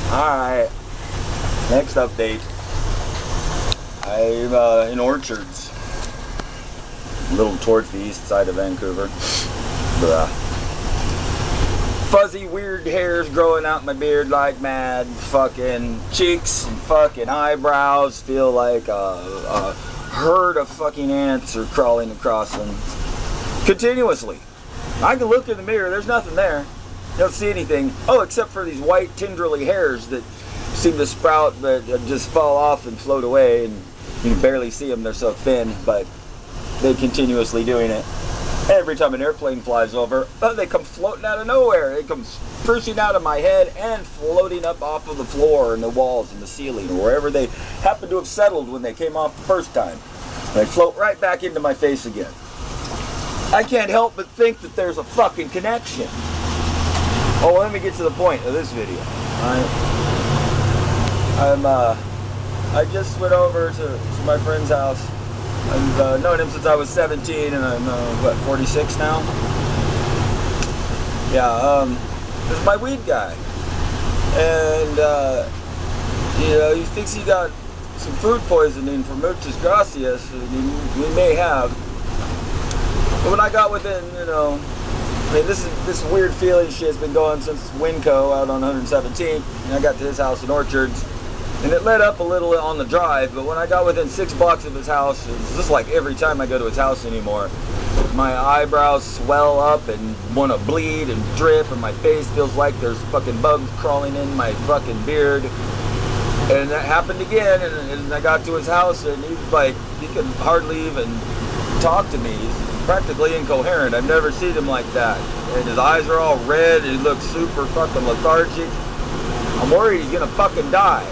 Alright, next update. I'm in Orchards, a little towards the east side of Vancouver. Fuzzy, weird hairs growing out my beard like mad. Fucking cheeks and fucking eyebrows feel like a herd of fucking ants are crawling across them continuously. I can look in the mirror, there's nothing there. You don't see anything. Oh, except for these white tendrily hairs that seem to sprout but just fall off and float away, and you can barely see them, they're so thin, but they're continuously doing it. Every time an airplane flies over, they come floating out of nowhere. They come sprucing out of my head and floating up off of the floor and the walls and the ceiling or wherever they happen to have settled when they came off the first time. They float right back into my face again. I can't help but think that there's a fucking connection. Oh, let me get to the point of this video. I just went over to my friend's house. I've known him since I was 17, and I'm, what, 46 now? Yeah, this is my weed guy. And, you know, he thinks he got some food poisoning from muchas gracias, and we may have. But when I got within, you know, I mean, this weird feeling shit has been going since Winco out on 117th, and I got to his house in Orchards. And it let up a little on the drive, but when I got within 6 blocks of his house, it's just like every time I go to his house anymore, my eyebrows swell up and want to bleed and drip, and my face feels like there's fucking bugs crawling in my fucking beard. And that happened again, and I got to his house, and he's like, he could hardly even talk to me. He's practically incoherent. I've never seen him like that. And his eyes are all red, and he looks super fucking lethargic. I'm worried he's gonna fucking die.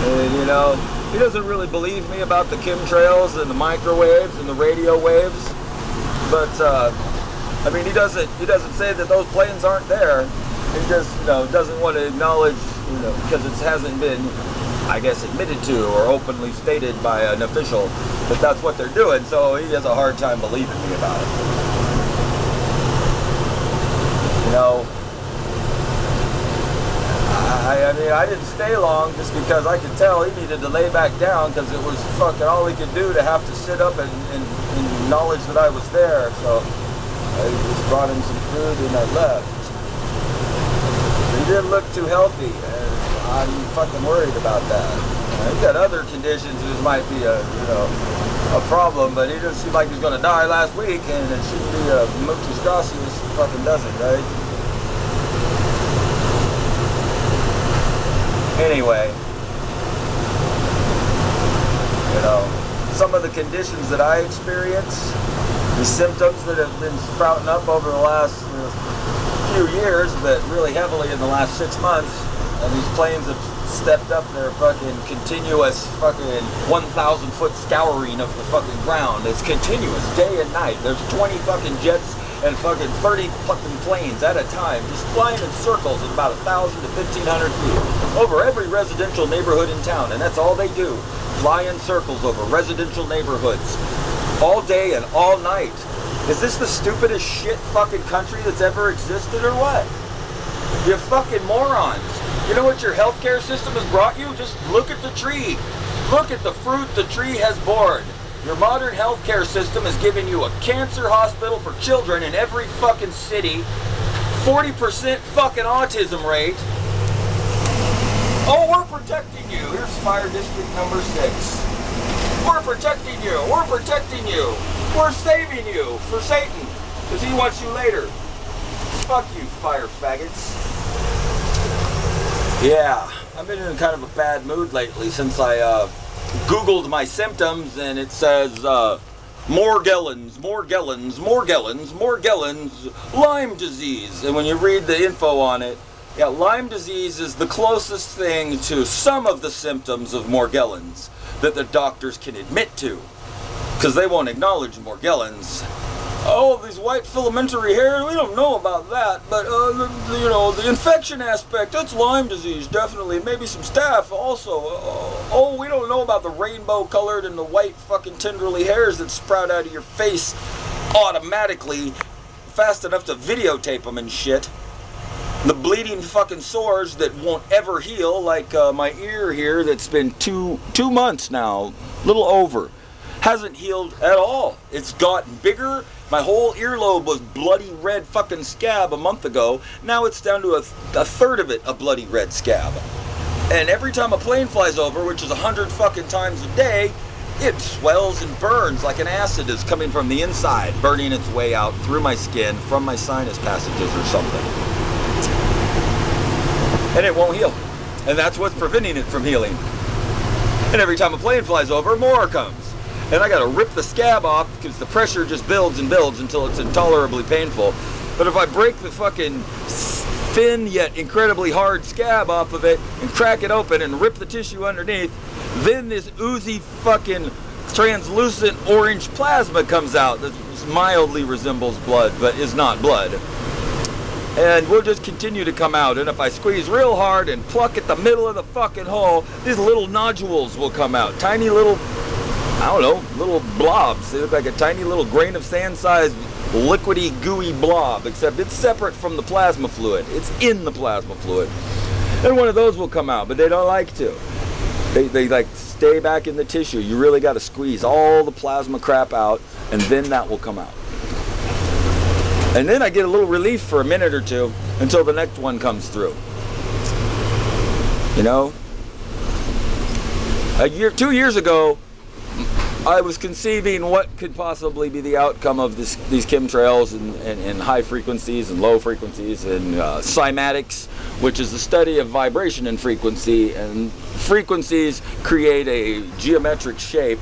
And, you know, he doesn't really believe me about the chemtrails and the microwaves and the radio waves, but I mean, he doesn't say that those planes aren't there. He just, you know, doesn't want to acknowledge, you know, because it hasn't been, I guess, admitted to or openly stated by an official that that's what they're doing. So he has a hard time believing me about it. You know. I mean, I didn't stay long just because I could tell he needed to lay back down because it was fucking all he could do to have to sit up and acknowledge that I was there. So I just brought him some food and I left. He didn't look too healthy, and I'm fucking worried about that. He's got other conditions that might be a problem, but he doesn't seem like he's gonna die last week, and it shouldn't be a muchas gracias. Fucking does it, right? Anyway, you know, some of the conditions that I experience, the symptoms that have been sprouting up over the last few years, but really heavily in the last 6 months, and these planes have stepped up their fucking continuous fucking 1,000 foot scouring of the fucking ground. It's continuous, day and night. There's 20 fucking jets and fucking 30 fucking planes at a time, just flying in circles at about 1,000 to 1,500 feet over every residential neighborhood in town, and that's all they do. Fly in circles over residential neighborhoods all day and all night. Is this the stupidest shit fucking country that's ever existed or what? You fucking morons. You know what your healthcare system has brought you? Just look at the tree. Look at the fruit the tree has borne. Your modern healthcare system is giving you a cancer hospital for children in every fucking city, 40% fucking autism rate. Oh, we're protecting you. Here's fire district number 6. We're protecting you. We're protecting you. We're saving you for Satan, because he wants you later. Fuck you, fire faggots. Yeah, I've been in kind of a bad mood lately since I Googled my symptoms, and it says Morgellons, Lyme disease. And when you read the info on it, yeah, Lyme disease is the closest thing to some of the symptoms of Morgellons that the doctors can admit to, because they won't acknowledge Morgellons. Oh, these white filamentary hairs, we don't know about that, but you know, the infection aspect, that's Lyme disease, definitely. Maybe some staph also. Oh, we don't know about the rainbow colored and the white fucking tenderly hairs that sprout out of your face automatically fast enough to videotape them and shit. The bleeding fucking sores that won't ever heal, like my ear here that's been two months now, a little over, hasn't healed at all. It's gotten bigger. My whole earlobe was bloody red fucking scab a month ago. Now it's down to a third of it a bloody red scab. And every time a plane flies over, which is 100 fucking times a day, it swells and burns like an acid is coming from the inside, burning its way out through my skin from my sinus passages or something. And it won't heal. And that's what's preventing it from healing. And every time a plane flies over, more comes. And I gotta rip the scab off because the pressure just builds and builds until it's intolerably painful. But if I break the fucking thin yet incredibly hard scab off of it and crack it open and rip the tissue underneath, then this oozy fucking translucent orange plasma comes out that mildly resembles blood but is not blood. And will just continue to come out. And if I squeeze real hard and pluck at the middle of the fucking hole, these little nodules will come out. Tiny little, I don't know, little blobs. They look like a tiny little grain of sand sized liquidy gooey blob, except it's separate from the plasma fluid. It's in the plasma fluid. And one of those will come out, but they don't like to. They like stay back in the tissue. You really got to squeeze all the plasma crap out, and then that will come out. And then I get a little relief for a minute or two until the next one comes through. You know? 2 years ago, I was conceiving what could possibly be the outcome of these chemtrails and high frequencies and low frequencies and cymatics, which is the study of vibration and frequency. And frequencies create a geometric shape,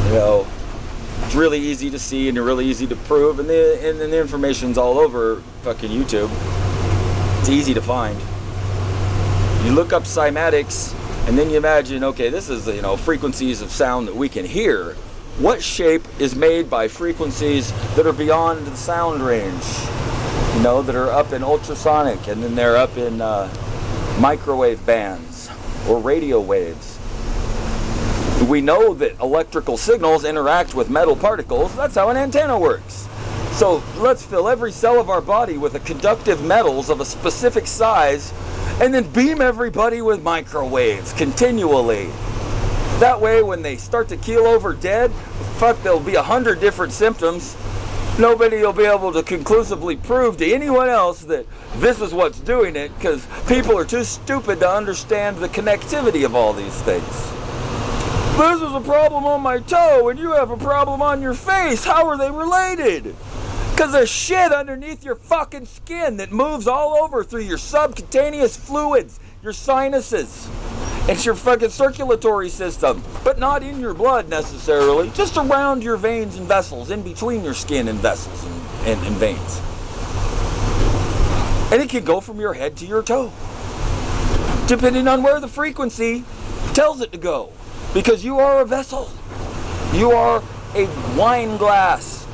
you know. It's really easy to see and really easy to prove, and the information's all over fucking YouTube. It's easy to find. You look up cymatics, and then you imagine, okay, this is, you know, frequencies of sound that we can hear. What shape is made by frequencies that are beyond the sound range? You know, that are up in ultrasonic, and then they're up in microwave bands or radio waves. We know that electrical signals interact with metal particles. That's how an antenna works. So let's fill every cell of our body with a conductive metals of a specific size and then beam everybody with microwaves continually. That way when they start to keel over dead, there'll be 100 different symptoms. Nobody will be able to conclusively prove to anyone else that this is what's doing it, because people are too stupid to understand the connectivity of all these things. This is a problem on my toe and you have a problem on your face. How are they related? Because there's shit underneath your fucking skin that moves all over through your subcutaneous fluids, your sinuses, and your fucking circulatory system. But not in your blood necessarily, just around your veins and vessels, in between your skin and vessels and veins. And it can go from your head to your toe, depending on where the frequency tells it to go. Because you are a vessel. You are a wine glass.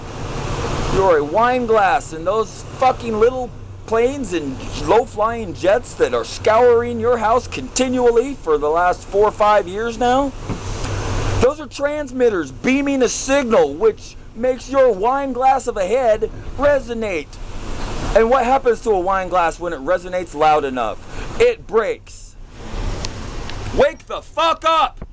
You are a wine glass, and those fucking little planes and low-flying jets that are scouring your house continually for the last 4 or 5 years now, those are transmitters beaming a signal which makes your wine glass of a head resonate. And what happens to a wine glass when it resonates loud enough? It breaks. Wake the fuck up!